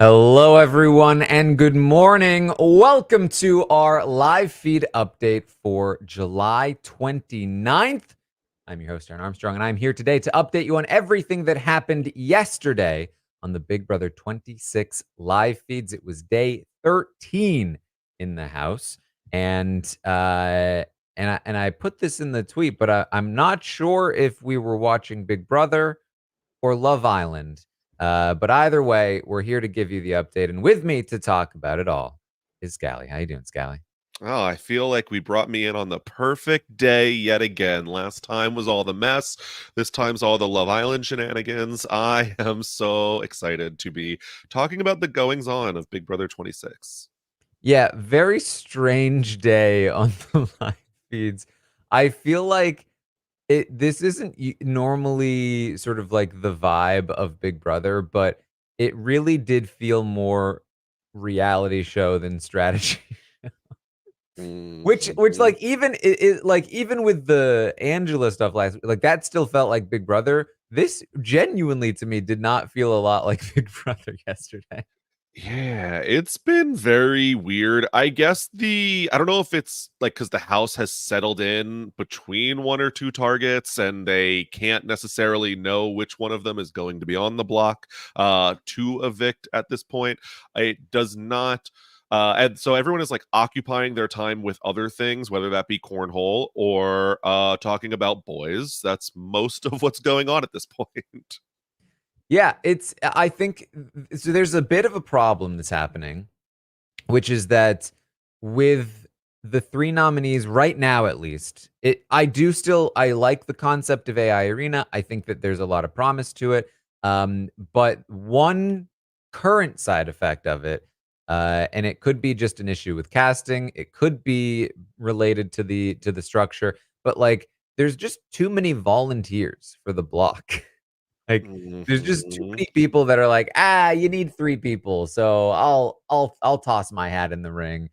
Hello, everyone, and good morning. Welcome to our live feed update for July 29th. I'm your host, Taran Armstrong, and I'm here today to update you on everything that happened yesterday on the Big Brother 26 live feeds. It was day 13 in the house, and I put this in the tweet, but I'm not sure if we were watching Big Brother or Love Island. But either way, we're here to give you the update, and with me to talk about it all is Scally. How you doing, Scally? Oh, I feel like we brought me in on the perfect day yet again. Last time was all the mess. This time's all the Love Island shenanigans. I am so excited to be talking about the goings on of Big Brother 26. Yeah, very strange day on the live feeds. I feel like this isn't normally sort of like the vibe of Big Brother, but it really did feel more reality show than strategy. Which Mhm. like even like even with the Angela stuff last like that still felt like Big Brother. This genuinely to me did not feel a lot like Big Brother yesterday. Yeah, it's been very weird. I don't know if it's like because the house has settled in between one or two targets and they can't necessarily know which one of them is going to be on the block to evict at this point. It does not. And so everyone is like occupying their time with other things, whether that be cornhole or talking about boys. That's most of what's going on at this point. Yeah, it's I think so there's a bit of a problem that's happening, which is that with the 3 nominees right now at least, I like the concept of AI Arena. I think that there's a lot of promise to it. But one current side effect of it, and it could be just an issue with casting, it could be related to the structure, but like there's just too many volunteers for the block. Like, there's just too Mhm. many people that are like, you need 3 people, so I'll toss my hat in the ring.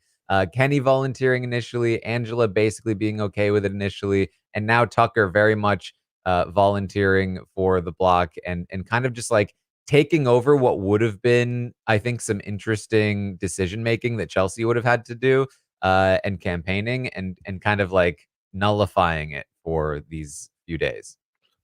Kenny volunteering initially, Angela basically being okay with it initially, and now Tucker very much volunteering for the block and kind of just like taking over what would have been, I think, some interesting decision making that Chelsea would have had to do, and campaigning and kind of like nullifying it for these few days.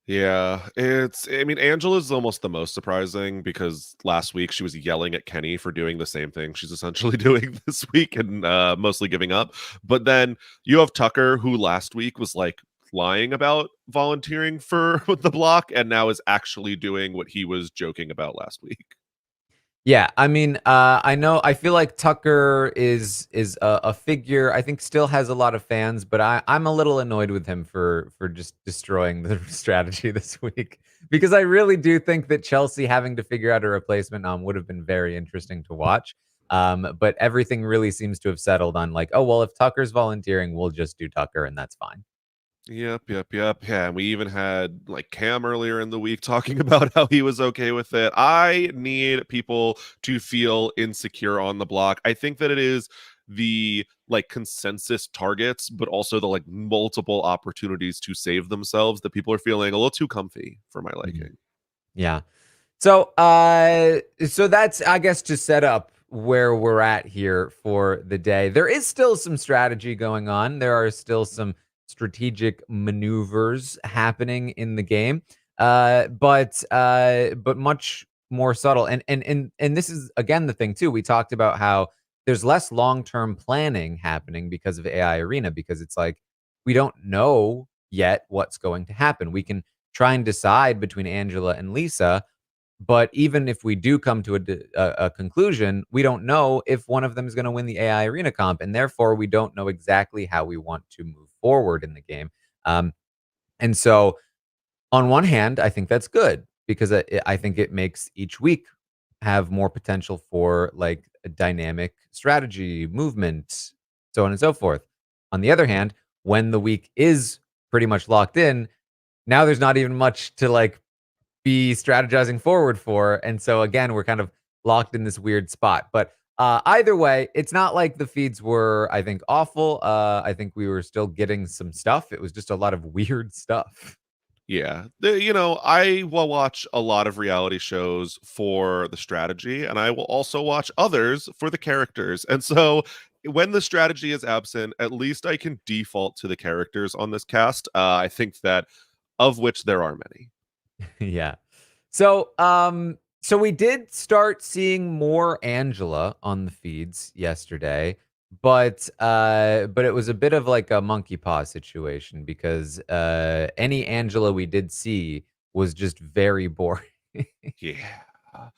Yeah, I mean, Angela's almost the most surprising because last week she was yelling at Kenny for doing the same thing she's essentially doing this week and mostly giving up. But then you have Tucker, who last week was like lying about volunteering for the block and now is actually doing what he was joking about last week. Yeah, I mean, I feel like Tucker is a figure. I think still has a lot of fans, but I'm a little annoyed with him for just destroying the strategy this week because I really do think that Chelsea having to figure out a replacement would have been very interesting to watch. But everything really seems to have settled on like, oh well, if Tucker's volunteering, we'll just do Tucker, and that's fine. Yep. Yeah, and we even had like Cam earlier in the week talking about how he was okay with it. I need people to feel insecure on the block. I think that it is the like consensus targets, but also the like multiple opportunities to save themselves that people are feeling a little too comfy for my Mhm. liking. Yeah. So that's I guess to set up where we're at here for the day. There is still some strategy going on. There are still some strategic maneuvers happening in the game. But much more subtle. And this is again the thing too. We talked about how there's less long-term planning happening because of AI Arena because it's like we don't know yet what's going to happen. We can try and decide between Angela and Lisa, but even if we do come to a conclusion, we don't know if one of them is going to win the AI Arena comp, and therefore we don't know exactly how we want to move forward in the game. Um, and so, on one hand, I think that's good because I think it makes each week have more potential for like a dynamic strategy, movement, so on and so forth. On the other hand, when the week is pretty much locked in, now there's not even much to like be strategizing forward for. And so again, we're kind of locked in this weird spot. But either way, it's not like the feeds were, I think, awful. I think we were still getting some stuff. It was just a lot of weird stuff. Yeah. I will watch a lot of reality shows for the strategy, and I will also watch others for the characters. And so when the strategy is absent, at least I can default to the characters on this cast. I think that of which there are many. Yeah. So we did start seeing more Angela on the feeds yesterday, but it was a bit of like a monkey paw situation because any Angela we did see was just very boring. Yeah.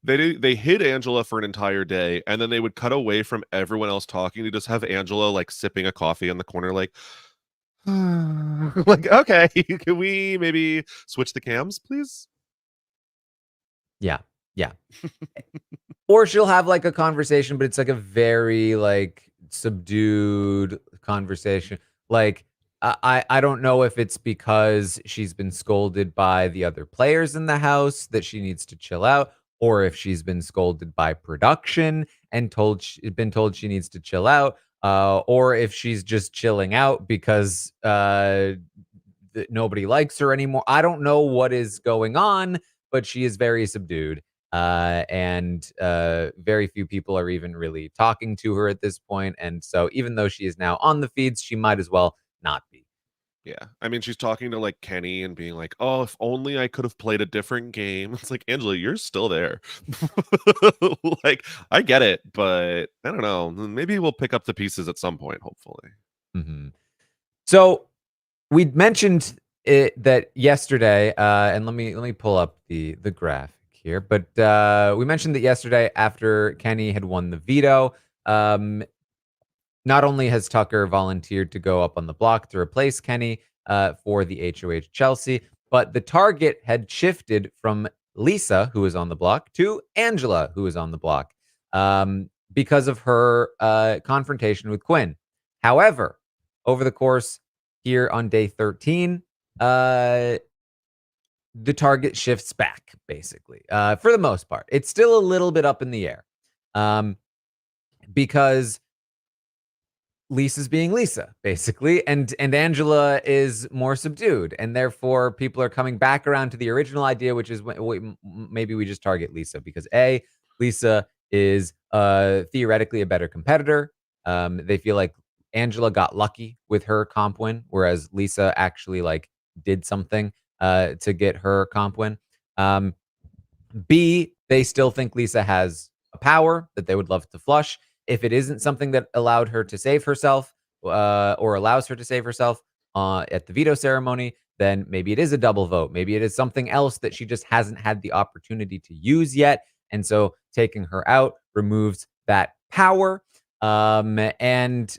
They hid Angela for an entire day, and then they would cut away from everyone else talking to just have Angela like sipping a coffee in the corner, like, like, okay, can we maybe switch the cams, please? Yeah. Yeah. Or she'll have like a conversation, but it's like a very like subdued conversation. Like I don't know if it's because she's been scolded by the other players in the house that she needs to chill out, or if she's been scolded by production and been told she needs to chill out, or if she's just chilling out because that nobody likes her anymore. I don't know what is going on, but she is very subdued. And very few people are even really talking to her at this point. And so, even though she is now on the feeds, she might as well not be. Yeah. I mean, she's talking to like Kenny and being like, "Oh, if only I could have played a different game." It's like, Angela, you're still there. Like, I get it, but I don't know. Maybe we'll pick up the pieces at some point, hopefully. Mhm. So, we'd mentioned it that yesterday, and let me pull up the graphic here. But we mentioned that yesterday after Kenny had won the veto. Not only has Tucker volunteered to go up on the block to replace Kenny for the HOH Chelsea, but the target had shifted from Lisa, who is on the block, to Angela, who is on the block, because of her confrontation with Quinn. However, over the course here on day 13, the target shifts back, basically, for the most part. It's still a little bit up in the air um, because Lisa's being Lisa, basically, and Angela is more subdued, and therefore people are coming back around to the original idea, which is maybe we just target Lisa because Lisa is theoretically a better competitor. They feel like Angela got lucky with her comp win, whereas Lisa actually like did something to get her comp win. Um, B, they still think Lisa has a power that they would love to flush. If it isn't something that allowed her to save herself or allows her to save herself at the veto ceremony, then maybe it is a double vote. Maybe it is something else that she just hasn't had the opportunity to use yet. And so taking her out removes that power. And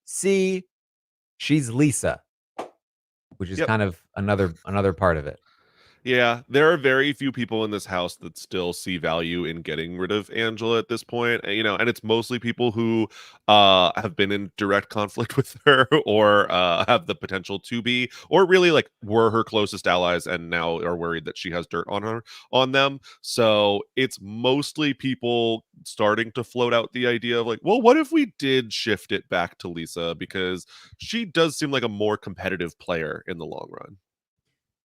C, she's Lisa, which is Yep. kind of another part of it. Yeah, there are very few people in this house that still see value in getting rid of Angela at this point. And it's mostly people who have been in direct conflict with her or have the potential to be, or really like were her closest allies and now are worried that she has dirt on them. So it's mostly people starting to float out the idea of like, well, what if we did shift it back to Lisa because she does seem like a more competitive player in the long run.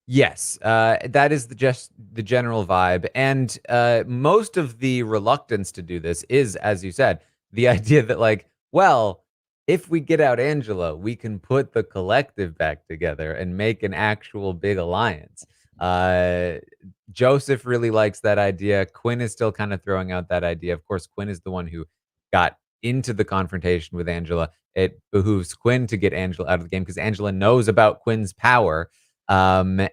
Yes, that is just the general vibe, and most of the reluctance to do this is, as you said, the idea that like, well, if we get out Angela, we can put the collective back together and make an actual big alliance. Uh, Joseph really likes that idea. Quinn is still kind of throwing out that idea. Of course, Quinn is the one who got into the confrontation with Angela. It behooves Quinn to get Angela out of the game because Angela knows about Quinn's power and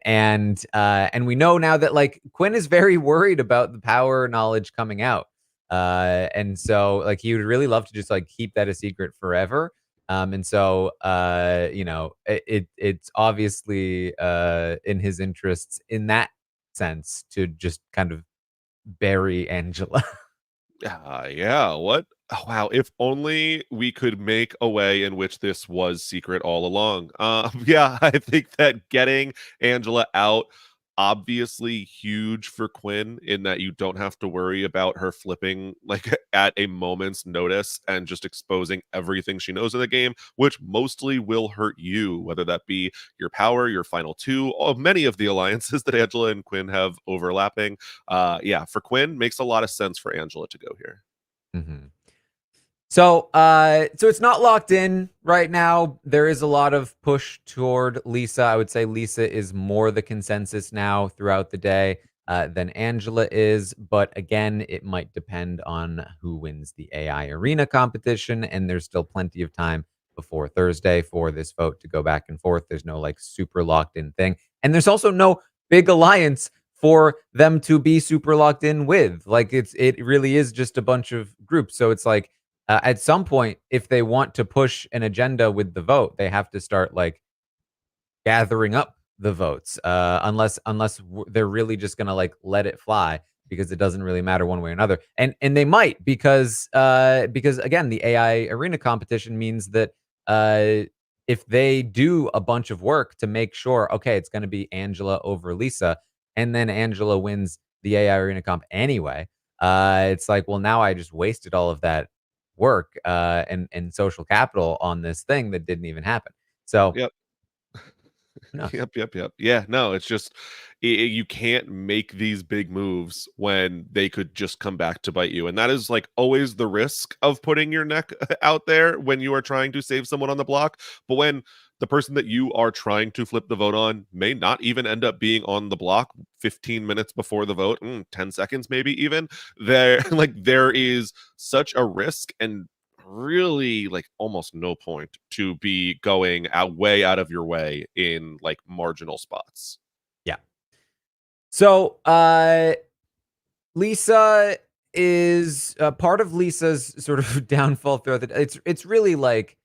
we know now that like Quinn is very worried about the power knowledge coming out. And so like he would really love to just like keep that a secret forever. And so it's obviously in his interests in that sense to just kind of bury Angela. Yeah, what? Oh, wow, if only we could make a way in which this was secret all along. Yeah, I think that getting Angela out obviously huge for Quinn in that you don't have to worry about her flipping like at a moment's notice and just exposing everything she knows in the game, which mostly will hurt you, whether that be your power, your final two, or many of the alliances that Angela and Quinn have overlapping. Yeah, for Quinn, makes a lot of sense for Angela to go here. Mm-hmm. So it's not locked in right now. There is a lot of push toward Lisa. I would say Lisa is more the consensus now throughout the day than Angela is. But again, it might depend on who wins the AI arena competition. And there's still plenty of time before Thursday for this vote to go back and forth. There's no like super locked in thing. And there's also no big alliance for them to be super locked in with. Like it really is just a bunch of groups. So it's like, at some point, if they want to push an agenda with the vote, they have to start like gathering up the votes. Unless they're really just gonna like let it fly because it doesn't really matter one way or another. And they might because again, the AI arena competition means that if they do a bunch of work to make sure, okay, it's gonna be Angela over Lisa, and then Angela wins the AI arena comp anyway. It's like, well, now I just wasted all of that work and social capital on this thing that didn't even happen. So Yep. who knows? Yep. Yeah, no, it's just you can't make these big moves when they could just come back to bite you. And that is like always the risk of putting your neck out there when you are trying to save someone on the block. But when the person that you are trying to flip the vote on may not even end up being on the block 15 minutes before the vote, 10 seconds maybe even, there like there is such a risk and really like almost no point to be going out way out of your way in like marginal spots. Yeah. So Lisa is part of Lisa's sort of downfall throughout the. It's really like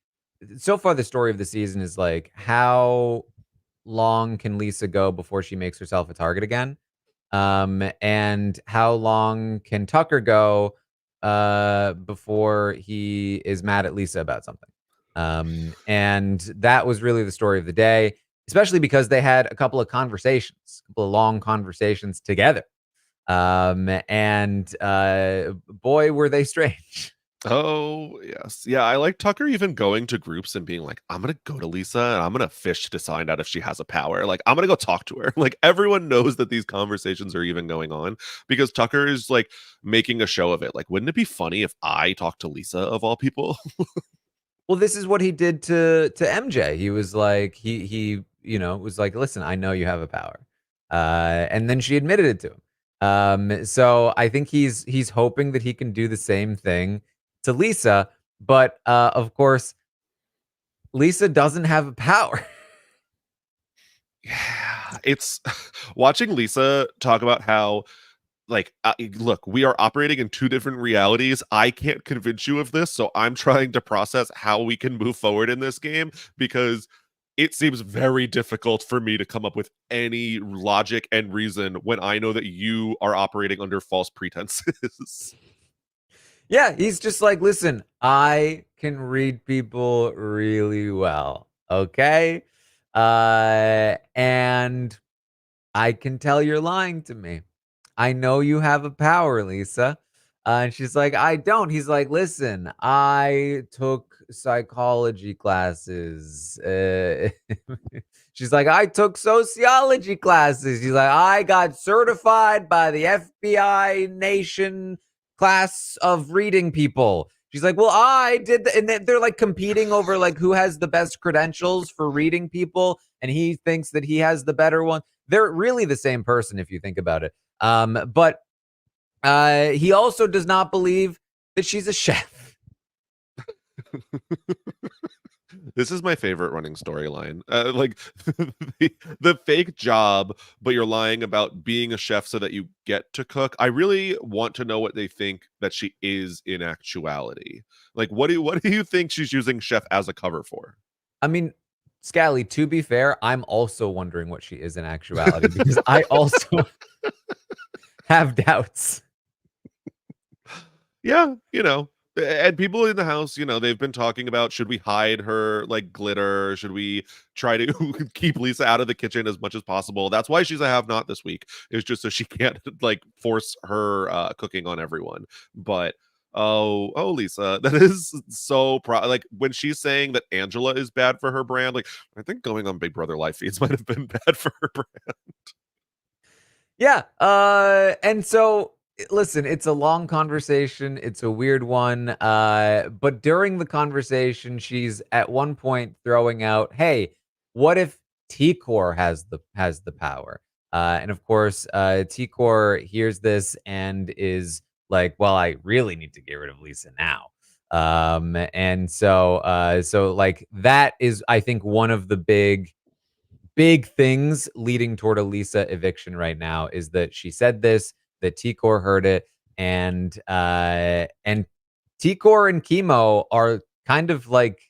so far the story of the season is like how long can Lisa go before she makes herself a target again? And how long can Tucker go before he is mad at Lisa about something? And that was really the story of the day, especially because they had a couple of conversations, a couple of long conversations together. And boy, were they strange. Oh, yes. Yeah, I like Tucker even going to groups and being like, I'm gonna go to Lisa and I'm gonna fish to find out if she has a power. Like, I'm gonna go talk to her. Like, everyone knows that these conversations are even going on because Tucker is like making a show of it. Like, wouldn't it be funny if I talked to Lisa of all people? Well, this is what he did to MJ. He was like, he was like, listen, I know you have a power, and then she admitted it to him. So I think he's hoping that he can do the same thing to Lisa, but of course, Lisa doesn't have a power. Yeah, it's watching Lisa talk about how like look, we are operating in two different realities. I can't convince you of this, so I'm trying to process how we can move forward in this game because it seems very difficult for me to come up with any logic and reason when I know that you are operating under false pretenses. Yeah, he's just like, listen, I can read people really well. Okay. And I can tell you're lying to me. I know you have a power, Lisa. And she's like, I don't. He's like, listen, I took psychology classes. She's like, I took sociology classes. He's like, I got certified by the FBI Nation class of reading people. She's like, well, I did. And they're like competing over like who has the best credentials for reading people. And he thinks that he has the better one. They're really the same person if you think about it. But he also does not believe that she's a chef. This is my favorite running storyline. Like the fake job, but you're lying about being a chef so that you get to cook. I really want to know what they think that she is in actuality. Like, what do you think she's using chef as a cover for? I mean, Scally, to be fair, I'm also wondering what she is in actuality because I also have doubts. Yeah, you know, And people in the house, they've been talking about, should we hide her like glitter? Should we try to keep Lisa out of the kitchen as much as possible? That's why she's a have not this week. Is just so she can't like force her cooking on everyone. But oh Lisa, that is so like when she's saying that Angela is bad for her brand, like I think going on Big Brother live feeds might have been bad for her brand. Yeah. And so listen, it's a long conversation. It's a weird one. But during the conversation, she's at one point throwing out, "Hey, what if T-Core has the power?" And of course, T-Core hears this and is like, "Well, I really need to get rid of Lisa now." And so like that is, I think, one of the big things leading toward a Lisa eviction right now is that she said this, that T-Core heard it, and T-Core and Chemo are kind of like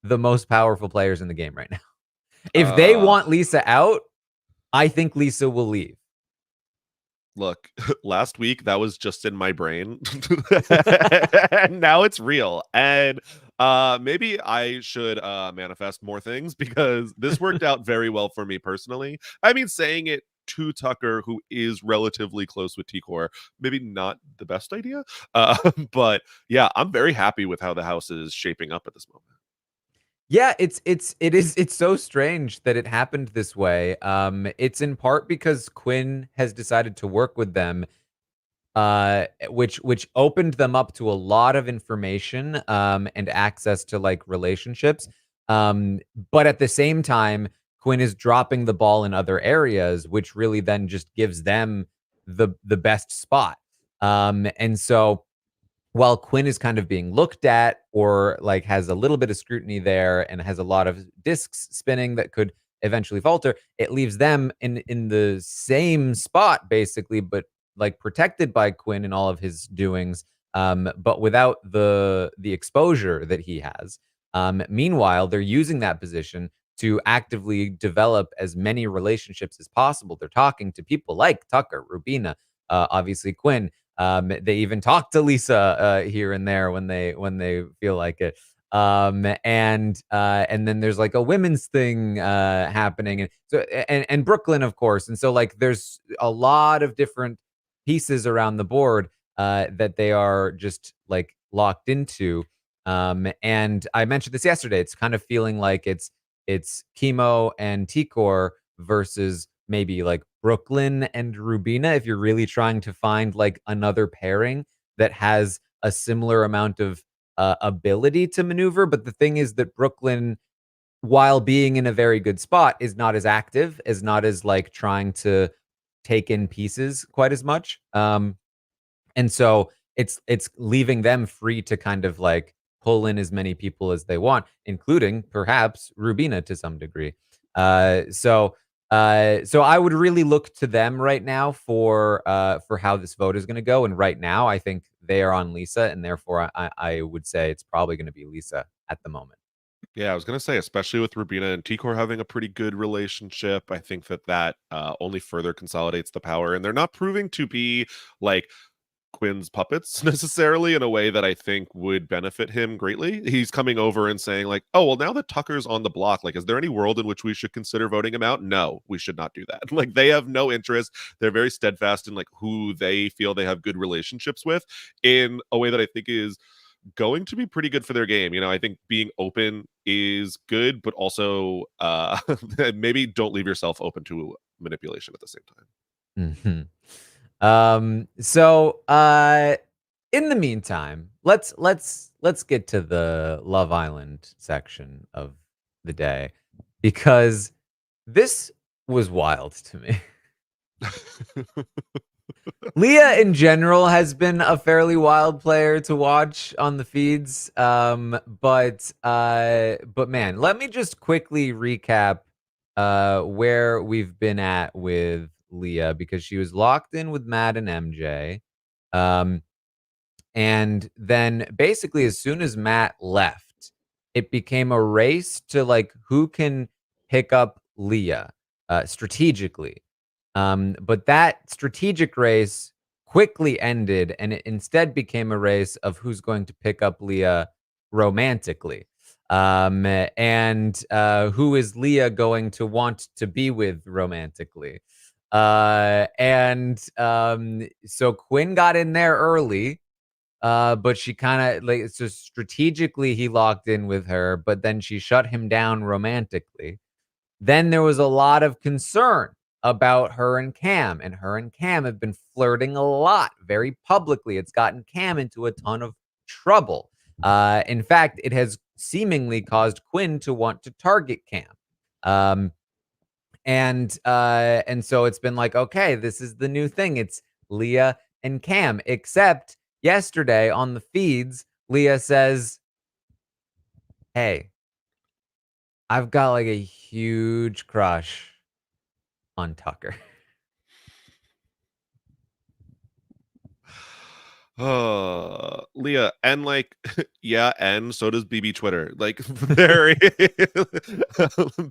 the most powerful players in the game right now. If they Uh want Lisa out, I think Lisa will leave. Look, last week that was just in my brain. And now it's real. And maybe I should manifest more things because this worked out very well for me personally. I mean, saying it to Tucker, who is relatively close with T-Core, maybe not the best idea. But yeah, I'm very happy with how the house is shaping up at this moment. Yeah, it's so strange that it happened this way. It's in part because Quinn has decided to work with them, which opened them up to a lot of information, and access to, like, relationships. But at the same time, Quinn is dropping the ball in other areas, which really then just gives them the best spot. And so while Quinn is kind of being looked at or like has a little bit of scrutiny there and has a lot of discs spinning that could eventually falter, it leaves them in the same spot basically, but like protected by Quinn and all of his doings, but without the exposure that he has. Meanwhile, they're using that position to actively develop as many relationships as possible. They're talking to people like Tucker, Rubina, obviously Quinn. They even talk to Lisa here and there when they feel like it. And then there's like a women's thing happening, and so and Brooklyn, of course. And so like there's a lot of different pieces around the board that they are just like locked into. And I mentioned this yesterday. It's kind of feeling like it's Chemo and T-Core versus maybe like Brooklyn and Rubina if you're really trying to find like another pairing that has a similar amount of ability to maneuver. But the thing is that Brooklyn, while being in a very good spot, is not as active, is not as like trying to take in pieces quite as much. And so it's leaving them free to kind of like pull in as many people as they want, including perhaps Rubina to some degree. So I would really look to them right now for how this vote is going to go. And right now, I think they are on Lisa, and therefore I would say it's probably going to be Lisa at the moment. Yeah, I was gonna say, especially with Rubina and T-Core having a pretty good relationship, I think that only further consolidates the power, and they're not proving to be like Quinn's puppets necessarily in a way that I think would benefit him greatly. He's coming over and saying like, "Oh, well, now that Tucker's on the block, like, is there any world in which we should consider voting him out? No, we should not do that." Like, they have no interest. They're very steadfast in like who they feel they have good relationships with in a way that I think is going to be pretty good for their game. I think being open is good, but also maybe don't leave yourself open to manipulation at the same time. So in the meantime, let's get to the Love Island section of the day because this was wild to me. Leah in general has been a fairly wild player to watch on the feeds. But man, let me just quickly recap where we've been at with Leah because she was locked in with Matt and MJ. Um, and then basically as soon as Matt left, it became a race to like who can pick up Leah strategically. But that strategic race quickly ended, and it instead became a race of who's going to pick up Leah romantically. And who is Leah going to want to be with romantically? So Quinn got in there early, but she kind of like so strategically he locked in with her, but then she shut him down romantically. Then there was a lot of concern about her and Cam, and her and Cam have been flirting a lot very publicly. It's gotten Cam into a ton of trouble. In fact, it has seemingly caused Quinn to want to target Cam. Um, and so it's been like, okay, this is the new thing. It's Leah and Cam, except yesterday on the feeds, Leah says, "Hey, I've got like a huge crush on Tucker." Leah, and like, yeah, and so does BB Twitter. Like, there,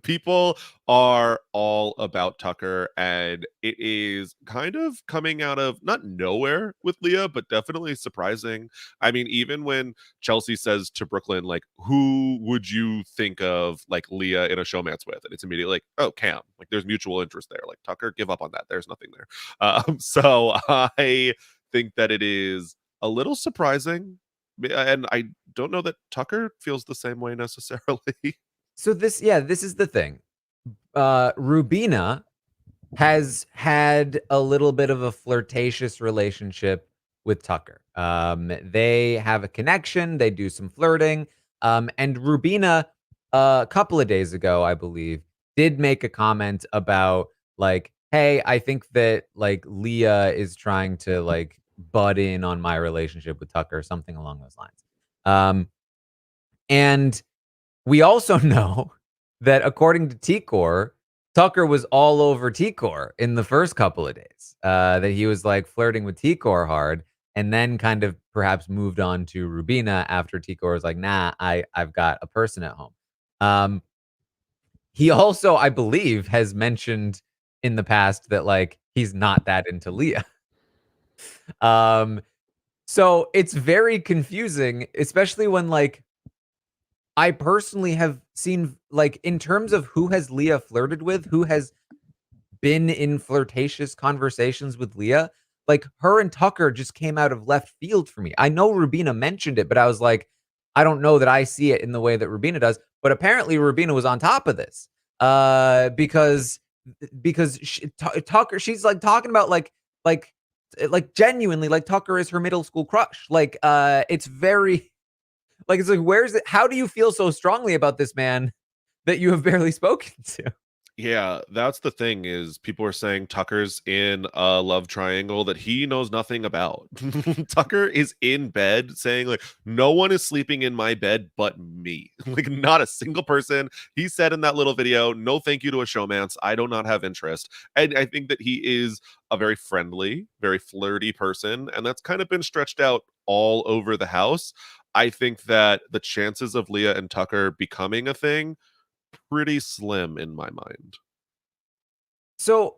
people are all about Tucker, and it is kind of coming out of not nowhere with Leah, but definitely surprising. I mean, even when Chelsea says to Brooklyn, like, who would you think of like Leah in a showmance with? And it's immediately like, oh, Cam. Like, there's mutual interest there. Like, Tucker, give up on that. There's nothing there. So I think that it is a little surprising, and I don't know that Tucker feels the same way necessarily. So this is the thing. Rubina has had a little bit of a flirtatious relationship with Tucker. They have a connection, they do some flirting. And Rubina, a couple of days ago, I believe, did make a comment about like, hey, I think that like Leah is trying to like butt in on my relationship with Tucker, something along those lines. And we also know that according to T-Core, Tucker was all over T-Core in the first couple of days. That he was like flirting with T-Core hard, and then kind of perhaps moved on to Rubina after T-Core was like, nah, I've got a person at home. He also, I believe, has mentioned in the past that like he's not that into Leah. So it's very confusing, especially when like I personally have seen, like, in terms of who has Leah flirted with, who has been in flirtatious conversations with Leah, like, her and Tucker just came out of left field for me. I know Rubina mentioned it, but I was like, I don't know that I see it in the way that Rubina does. But apparently Rubina was on top of this. Because Tucker, she's like talking about like genuinely like Tucker is her middle school crush. Like it's very like, it's like, where's it? How do you feel so strongly about this man that you have barely spoken to? Yeah, that's the thing is people are saying Tucker's in a love triangle that he knows nothing about. Tucker is in bed saying like no one is sleeping in my bed but me. Like not a single person. He said in that little video, no thank you to a showmance. I do not have interest. And I think that he is a very friendly, very flirty person, and that's kind of been stretched out all over the house. I think that the chances of Leah and Tucker becoming a thing pretty slim in my mind. So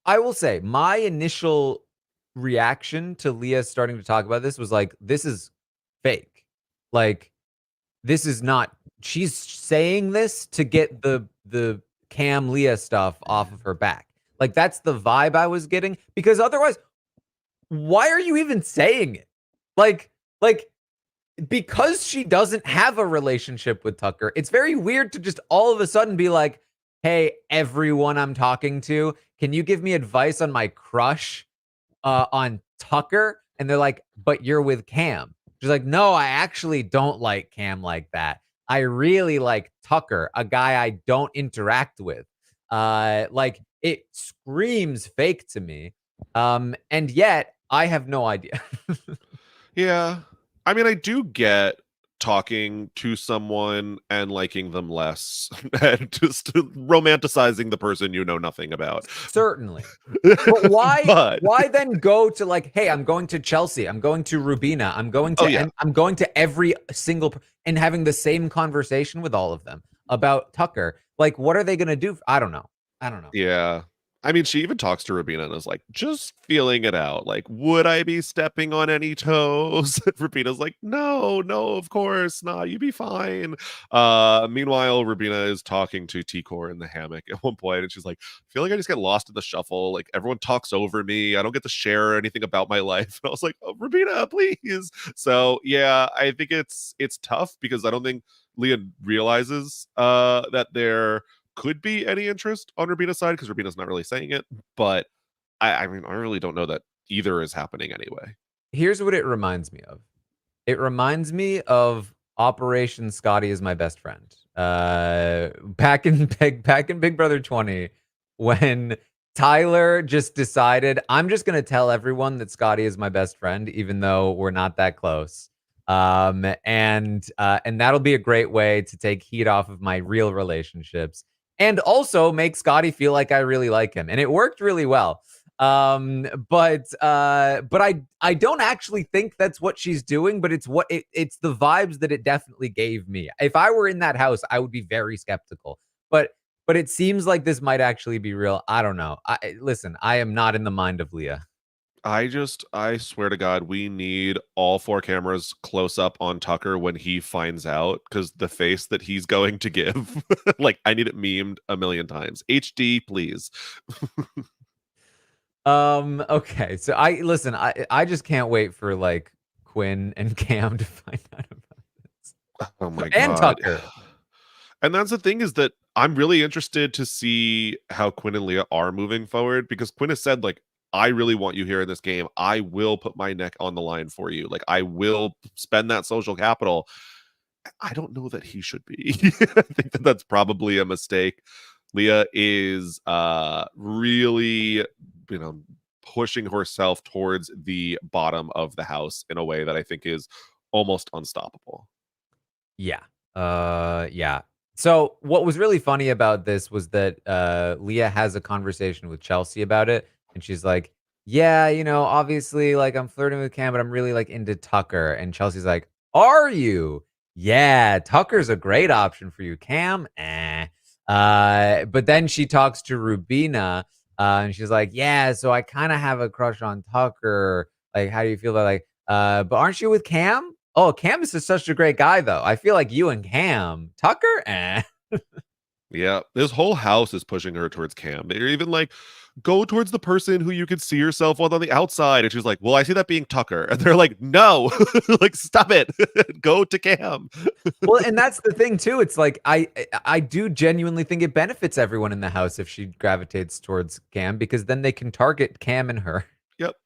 I will say my initial reaction to Leah starting to talk about this was like, this is fake. Like, this is not, she's saying this to get the Cam Leah stuff off of her back. Like, that's the vibe I was getting. Because otherwise, why are you even saying it? Like, because she doesn't have a relationship with Tucker, it's very weird to just all of a sudden be like, hey, everyone I'm talking to, can you give me advice on my crush on Tucker? And they're like, but you're with Cam. She's like, no, I actually don't like Cam like that. I really like Tucker, a guy I don't interact with. Like, it screams fake to me. And yet I have no idea. Yeah. I mean, I do get talking to someone and liking them less and just romanticizing the person you know nothing about. Certainly. But why But why then go to like, hey, I'm going to Chelsea, I'm going to Rubina, oh yeah. I'm going to every single and having the same conversation with all of them about Tucker. Like, what are they gonna do? I don't know. I don't know. Yeah. I mean, she even talks to Rubina and is like, just feeling it out. Like, would I be stepping on any toes? Rubina's like, no, no, of course not. You'd be fine. Meanwhile, Rubina is talking to T-Core in the hammock at one point, and she's like, I feel like I just get lost in the shuffle. Like, everyone talks over me. I don't get to share anything about my life. And I was like, oh, Rubina, please. So yeah, I think it's tough because I don't think Leah realizes that they're could be any interest on Rubina's side because Rubina's not really saying it. But I mean, I really don't know that either is happening anyway. Here's what it reminds me of. It reminds me of Operation Scotty is my best friend. Back in Big Brother 20, when Tyler just decided, I'm just gonna tell everyone that Scotty is my best friend, even though we're not that close. And that'll be a great way to take heat off of my real relationships and also make Scotty feel like I really like him. And it worked really well. But I don't actually think that's what she's doing, but it's the vibes that it definitely gave me. If I were in that house, I would be very skeptical. But it seems like this might actually be real. I don't know. Listen, I am not in the mind of Leah. I swear to God, we need all four cameras close up on Tucker when he finds out because the face that he's going to give, like, I need it memed a million times. HD, please. Okay. So I just can't wait for like Quinn and Cam to find out about this. Oh my And God. Tucker. And that's the thing is that I'm really interested to see how Quinn and Leah are moving forward because Quinn has said, like, I really want you here in this game. I will put my neck on the line for you. Like, I will spend that social capital. I don't know that he should be. I think that that's probably a mistake. Leah is really, you know, pushing herself towards the bottom of the house in a way that I think is almost unstoppable. Yeah. Yeah. So what was really funny about this was that Leah has a conversation with Chelsea about it, and she's like, "Yeah, obviously, like I'm flirting with Cam, but I'm really like into Tucker." And Chelsea's like, "Are you? Yeah, Tucker's a great option for you. Cam, eh." But then she talks to Rubina, and she's like, "Yeah, so I kind of have a crush on Tucker. Like, how do you feel about like, but aren't you with Cam?" Oh, Cam is such a great guy, though. I feel like you and Cam. Tucker? Eh. Yeah, this whole house is pushing her towards Cam. They're even like, go towards the person who you could see yourself with on the outside. And she's like, well, I see that being Tucker. And they're like, no, like, stop it. Go to Cam. Well, and that's the thing, too. It's like, I do genuinely think it benefits everyone in the house if she gravitates towards Cam, because then they can target Cam and her. Yep.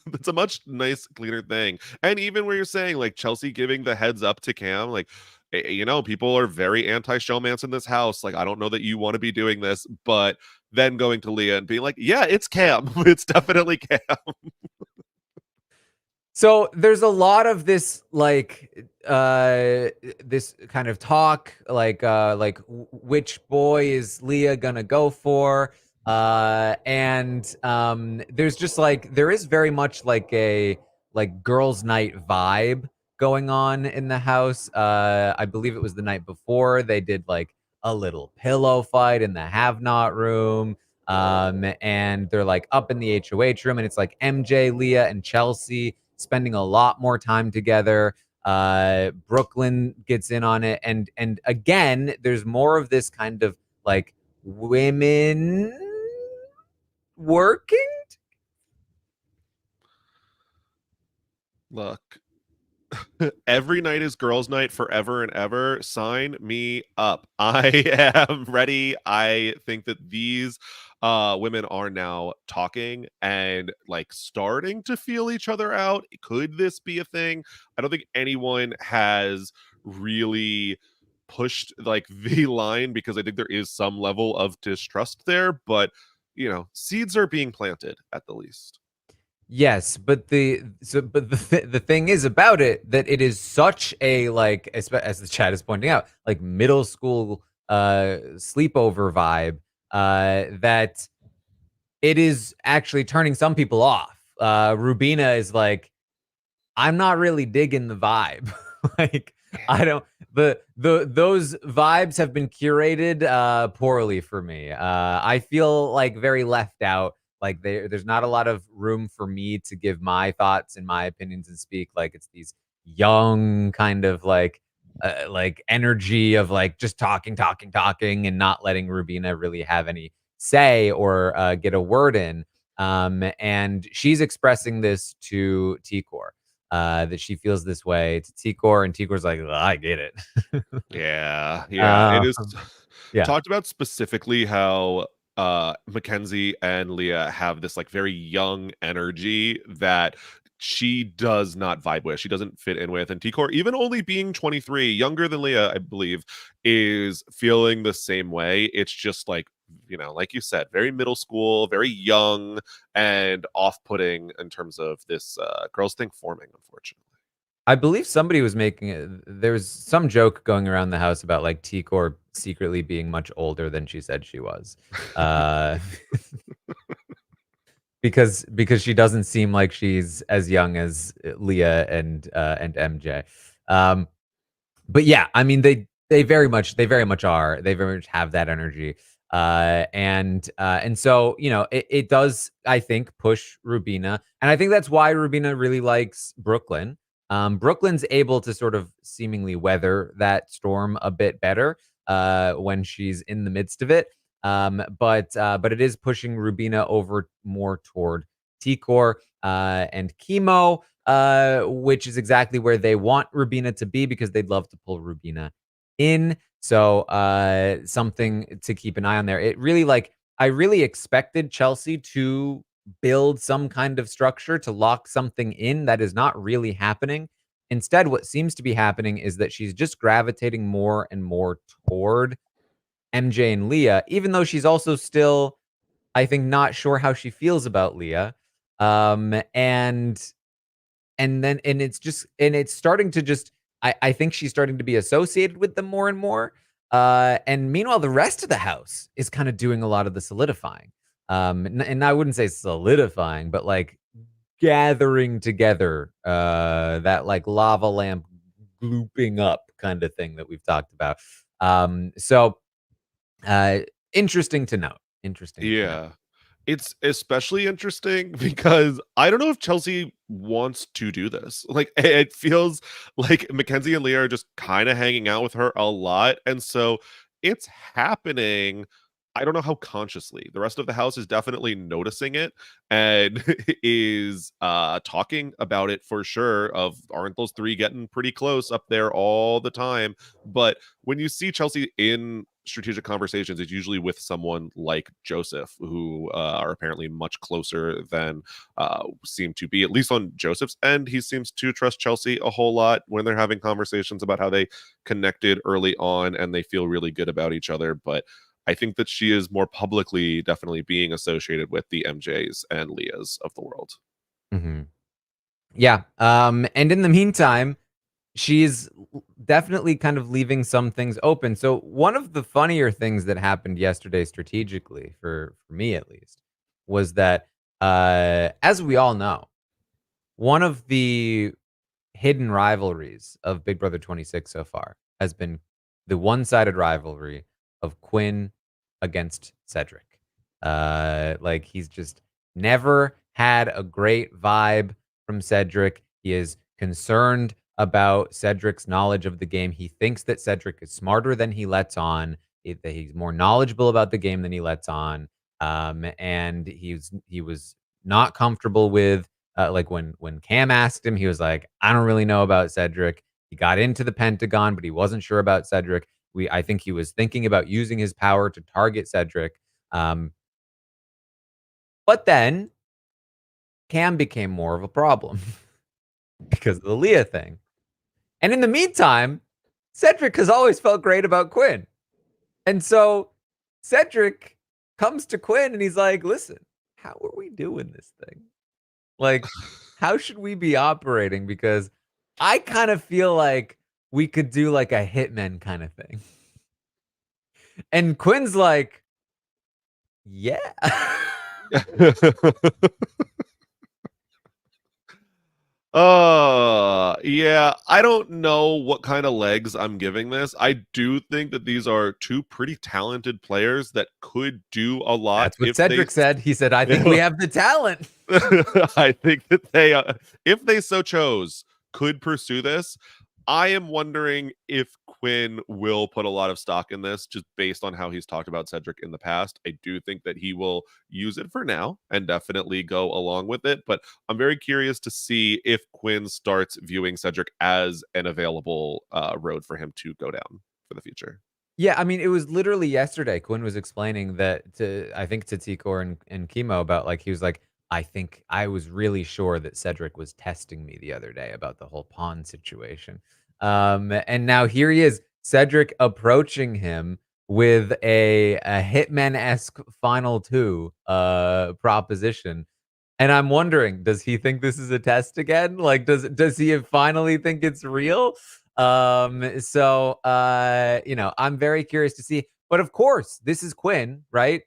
That's a much nice, cleaner thing. And even where you're saying, like, Chelsea giving the heads up to Cam, like, people are very anti-showmance in this house. Like, I don't know that you want to be doing this, but then going to Leah and being like, yeah, it's Cam. It's definitely Cam. So there's a lot of this this kind of talk which boy is Leah gonna go for, and there's just like there is very much like a like girls night vibe going on in the house. I believe it was the night before they did like a little pillow fight in the have not room. And they're like up in the HOH room, and it's like MJ, Leah, and Chelsea spending a lot more time together. Brooklyn gets in on it, and again, there's more of this kind of like women working. Look, every night is girls' night forever and ever. Sign me up. I am ready. I think that these women are now talking and like starting to feel each other out. Could this be a thing? I don't think anyone has really pushed like the line because I think there is some level of distrust there, but seeds are being planted at the least. Yes, but the thing is about it that it is such a like as the chat is pointing out, like middle school sleepover vibe, that it is actually turning some people off. Rubina is like, I'm not really digging the vibe. Like, I don't those vibes have been curated poorly for me. I feel like very left out. Like there's not a lot of room for me to give my thoughts and my opinions and speak. Like it's these young kind of like energy of like just talking and not letting Rubina really have any say or get a word in. And she's expressing this to Tikor, that she feels this way to Tikor, and Tikor's like, "Well, I get it." Yeah. It Uh, is yeah. talked about specifically how Mackenzie and Leah have this like very young energy that she does not vibe with. She doesn't fit in with. And Tikor, even only being 23, younger than Leah, I believe, is feeling the same way. It's just like, like you said, very middle school, very young, and off-putting in terms of this girls thing forming, unfortunately. I believe somebody was making it. There was some joke going around the house about like Tikor secretly being much older than she said she was. Uh, because she doesn't seem like she's as young as Leah and MJ. Um, but yeah, I mean they very much are. They very much have that energy. And so, it does, I think, push Rubina. And I think that's why Rubina really likes Brooklyn. Brooklyn's able to sort of seemingly weather that storm a bit better when she's in the midst of it. But it is pushing Rubina over more toward Tikor and Chemo, which is exactly where they want Rubina to be because they'd love to pull Rubina in. So something to keep an eye on there. I really expected Chelsea to build some kind of structure to lock something in that is not really happening. Instead, what seems to be happening is that she's just gravitating more and more toward MJ and Leah, even though she's also still, I think, not sure how she feels about Leah. And it's starting to just, I think she's starting to be associated with them more and more. And meanwhile, the rest of the house is kind of doing a lot of the solidifying. And I wouldn't say solidifying, but like gathering together that like lava lamp glooping up kind of thing that we've talked about. So uh interesting to note. Interesting to note. Yeah. It's especially interesting because I don't know if Chelsea wants to do this. Like, it feels like Mackenzie and Leah are just kind of hanging out with her a lot. And so it's happening. I don't know how consciously. The rest of the house is definitely noticing it and is talking about it for sure. Of aren't those three getting pretty close up there all the time? But when you see Chelsea in strategic conversations, it's usually with someone like Joseph, who are apparently much closer than seem to be, at least on Joseph's end. He seems to trust Chelsea a whole lot when they're having conversations about how they connected early on and they feel really good about each other. But I think that she is more publicly definitely being associated with the MJs and Leahs of the world. Mhm. Yeah. And in the meantime, she's definitely kind of leaving some things open. So one of the funnier things that happened yesterday strategically, for me at least, was that as we all know, one of the hidden rivalries of Big Brother 26 so far has been the one-sided rivalry of Quinn against Cedric. Like he's just never had a great vibe from Cedric. He is concerned about Cedric's knowledge of the game. He thinks that Cedric is smarter than he lets on, that he's more knowledgeable about the game than he lets on. And he was not comfortable with like when Cam asked him, he was like, "I don't really know about Cedric." He got into the Pentagon, but he wasn't sure about Cedric. I think he was thinking about using his power to target Cedric. Um, but then Cam became more of a problem because of the Leah thing. And in the meantime, Cedric has always felt great about Quinn. And so Cedric comes to Quinn and he's like, "Listen, how are we doing this thing? Like, how should we be operating? Because I kind of feel like we could do like a hitman kind of thing." And Quinn's like, "Yeah." Yeah, I don't know what kind of legs I'm giving this. I do think that these are two pretty talented players that could do a lot That's what if they Cedric said. He said, "I think we have the talent." I think that they, if they so chose, could pursue this. I am wondering if Quinn will put a lot of stock in this just based on how he's talked about Cedric in the past. I do think that he will use it for now and definitely go along with it. But I'm very curious to see if Quinn starts viewing Cedric as an available road for him to go down for the future. Yeah, I mean, it was literally yesterday. Quinn was explaining that to, I think, to Tikor and Chemo about like he was like, I think I was really sure that Cedric was testing me the other day about the whole pawn situation. And now here he is, Cedric approaching him with a Hitman-esque final two proposition. And I'm wondering, does he think this is a test again? Like, does he finally think it's real? I'm very curious to see. But of course, this is Quinn, right?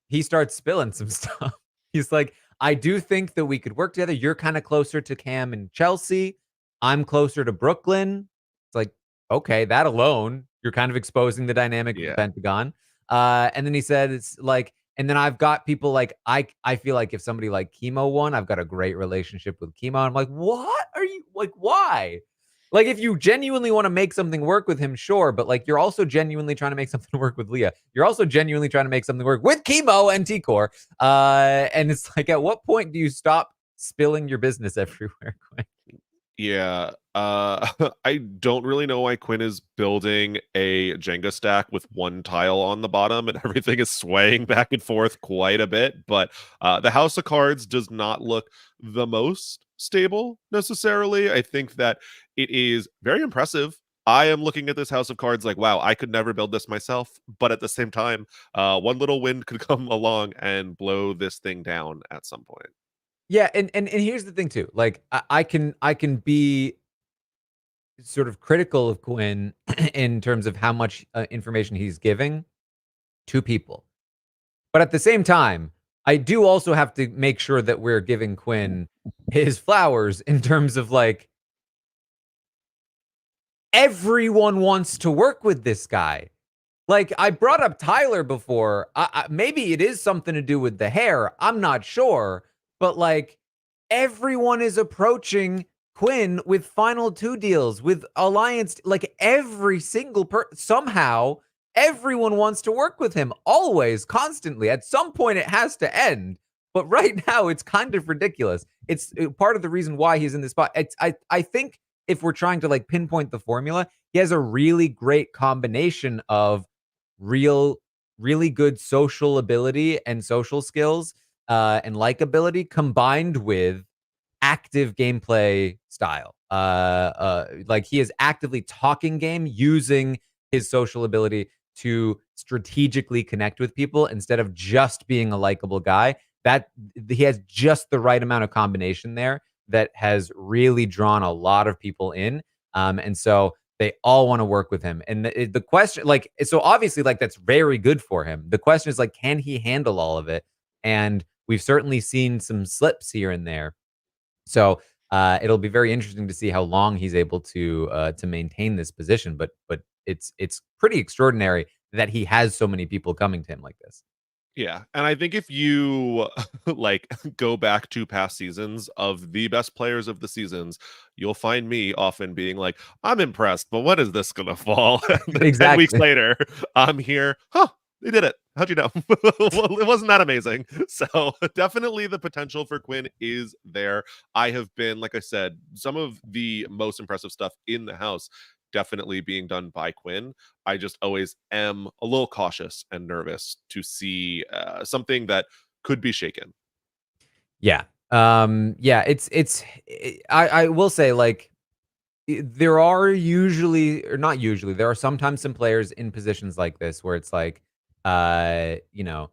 He starts spilling some stuff. He's like, I do think that we could work together. You're kind of closer to Cam and Chelsea. I'm closer to Brooklyn. It's like, okay, that alone, you're kind of exposing the dynamic of the Yeah. Pentagon. And then he said, it's like, and then I've got people like, I feel like if somebody like Chemo won, I've got a great relationship with Chemo. I'm like, what are you like? Why? Like, if you genuinely want to make something work with him, sure, but like you're also genuinely trying to make something work with Leah. You're also genuinely trying to make something work with Chemo and T-Core. And it's like, at what point do you stop spilling your business everywhere, Quinn? Yeah. I don't really know why Quinn is building a Jenga stack with one tile on the bottom and everything is swaying back and forth quite a bit. But the House of Cards does not look the most stable necessarily. I think that it is very impressive. I am looking at this House of Cards like, wow, I could never build this myself. But at the same time, one little wind could come along and blow this thing down at some point. Yeah, and here's the thing too. Like, I can be sort of critical of Quinn in terms of how much information he's giving to people. But at the same time, I do also have to make sure that we're giving Quinn his flowers in terms of like everyone wants to work with this guy. Like, I brought up Tyler before. Maybe it is something to do with the hair. I'm not sure. But like, everyone is approaching Quinn with final two deals, with Alliance. Like, every single somehow, everyone wants to work with him always, constantly. At some point, it has to end. But right now, it's kind of ridiculous. It's part of the reason why he's in this spot. I think if we're trying to like pinpoint the formula, he has a really great combination of real really good social ability and social skills and likability combined with active gameplay style. Like he is actively talking game using his social ability to strategically connect with people instead of just being a likable guy. That he has just the right amount of combination there that has really drawn a lot of people in. And so they all want to work with him. And the question, like, so obviously, like, that's very good for him. The question is, like, can he handle all of it? And we've certainly seen some slips here and there. So it'll be very interesting to see how long he's able to maintain this position. But it's pretty extraordinary that he has so many people coming to him like this. Yeah, and I think if you like go back to past seasons of the best players of the seasons, you'll find me often being like, "I'm impressed, but when is this gonna fall?" And then 10 weeks Exactly. later, I'm here. Huh, they did it. How'd you know? Well, it wasn't that amazing. So definitely the potential for Quinn is there. I have been, like I said, some of the most impressive stuff in the house definitely being done by Quinn. I just always am a little cautious and nervous to see something that could be shaken. Yeah. Yeah. I will say like there are usually, or not usually, there are sometimes some players in positions like this where it's like, you know,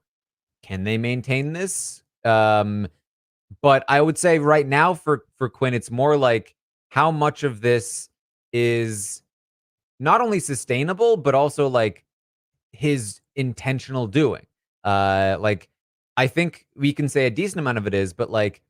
can they maintain this? But I would say right now for Quinn, it's more like how much of this is not only sustainable, but also like his intentional doing. Like I think we can say a decent amount of it is, but like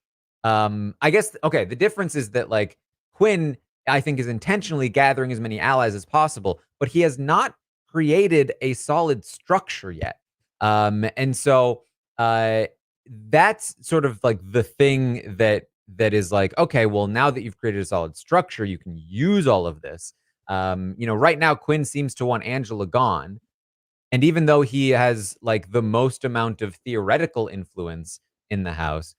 I guess okay, the difference is that like Quinn, I think, is intentionally gathering as many allies as possible, but he has not created a solid structure yet. And so that's sort of like the thing that is like, okay, well, now that you've created a solid structure, you can use all of this. Right now Quinn seems to want Angela gone. And even though he has like the most amount of theoretical influence in the house,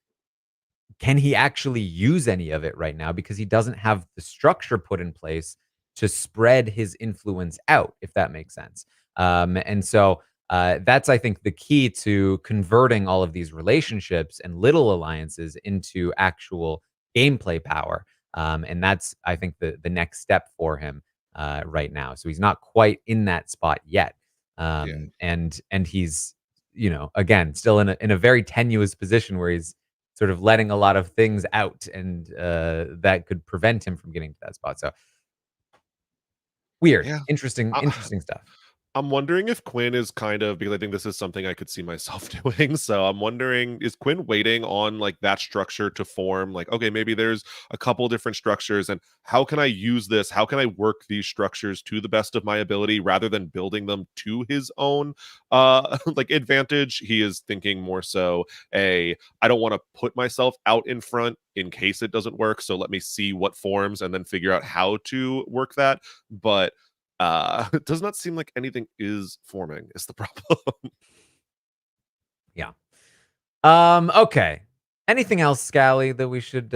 can he actually use any of it right now because he doesn't have the structure put in place to spread his influence out, if that makes sense. And so that's, I think, the key to converting all of these relationships and little alliances into actual gameplay power. And that's, I think, the next step for him right now. So he's not quite in that spot yet. Yeah. And he's, again, still in a very tenuous position where he's sort of letting a lot of things out, and that could prevent him from getting to that spot. So weird, Yeah. interesting stuff. I'm wondering if Quinn is kind of, because I think this is something I could see myself doing. So I'm wondering, is Quinn waiting on like that structure to form? Like, okay, maybe there's a couple different structures, and how can I use this? How can I work these structures to the best of my ability rather than building them to his own like advantage? He is thinking more so I don't want to put myself out in front in case it doesn't work. So let me see what forms and then figure out how to work that. But it does not seem like anything is forming is the problem. Yeah. Okay. Anything else, Scally, that we should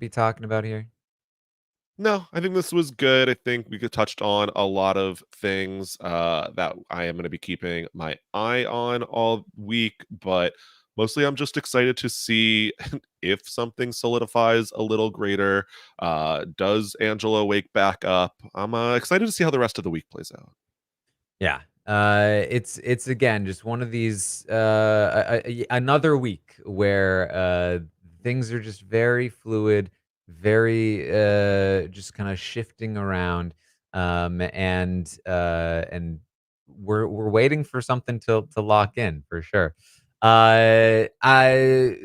be talking about here? No, I think this was good. I think we could touched on a lot of things that I am going to be keeping my eye on all week, but mostly I'm just excited to see if something solidifies a little greater. Does Angela wake back up? I'm excited to see how the rest of the week plays out. Yeah. It's again just one of these another week where things are just very fluid, very just kind of shifting around, and we're waiting for something to lock in for sure. I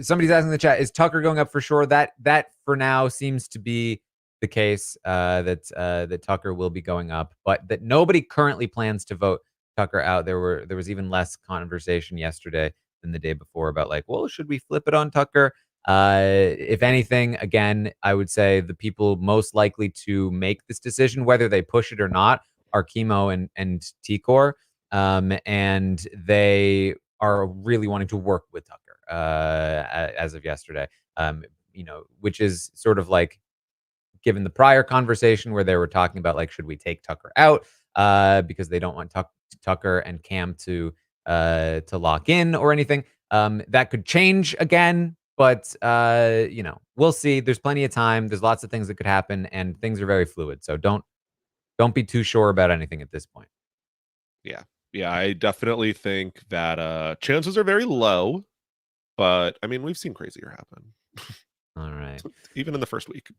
Somebody's asking in the chat, is Tucker going up for sure? That for now seems to be the case, that Tucker will be going up, but that nobody currently plans to vote Tucker out. There was even less conversation yesterday than the day before about like, well, should we flip it on Tucker? If anything, again, I would say the people most likely to make this decision, whether they push it or not, are Chemo and T-Core. And they are really wanting to work with Tucker as of yesterday. Which is sort of like, given the prior conversation where they were talking about like, should we take Tucker out because they don't want Tucker and Cam to lock in or anything. That could change again, but we'll see. There's plenty of time. There's lots of things that could happen, and things are very fluid. So don't be too sure about anything at this point. Yeah. Yeah, I definitely think that chances are very low, but I mean, we've seen crazier happen. All right. Even in the first week.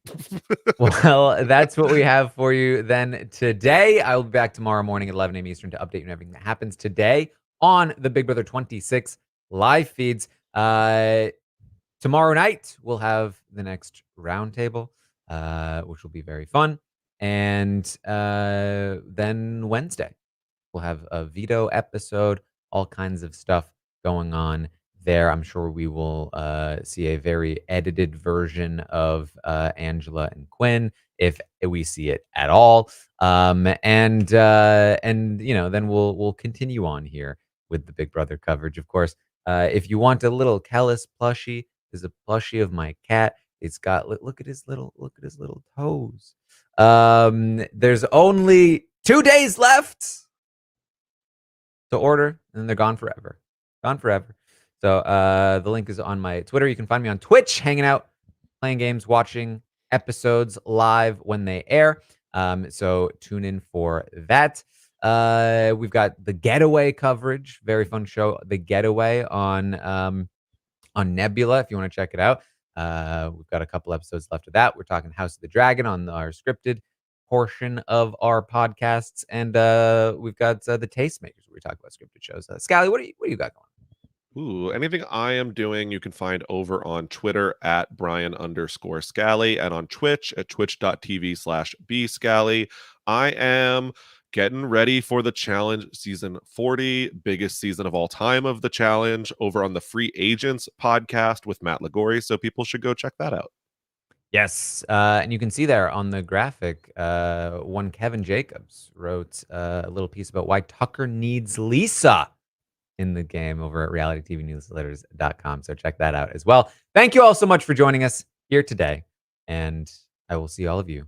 Well, that's what we have for you then today. I will be back tomorrow morning at 11 a.m. Eastern to update you on everything that happens today on the Big Brother 26 live feeds. Tomorrow night, we'll have the next roundtable, which will be very fun. And then Wednesday, we'll have a veto episode, all kinds of stuff going on there. I'm sure we will see a very edited version of Angela and Quinn, if we see it at all. And then we'll continue on here with the Big Brother coverage. Of course, if you want a little Kellis plushie, there's a plushie of my cat. It's got look at his little toes. There's only 2 days left to order, and then they're gone forever. Gone forever. So the link is on my Twitter. You can find me on Twitch, hanging out, playing games, watching episodes live when they air. So tune in for that. We've got the Getaway coverage, very fun show, The Getaway on Nebula, if you want to check it out. We've got a couple episodes left of that. We're talking House of the Dragon on our scripted portion of our podcasts, and we've got the Tastemakers where we talk about scripted shows. Scally, what do you got going? Ooh, anything I am doing, you can find over on Twitter at Brian_Scally and on Twitch at twitch.tv/bscally. I am getting ready for the challenge season 40, biggest season of all time of the challenge, over on the Free Agents podcast with Matt Ligori. So people should go check that out. Yes, and you can see there on the graphic, one Kevin Jacobs wrote a little piece about why Tucker needs Lisa in the game over at realitytvnewsletters.com. So check that out as well. Thank you all so much for joining us here today, and I will see all of you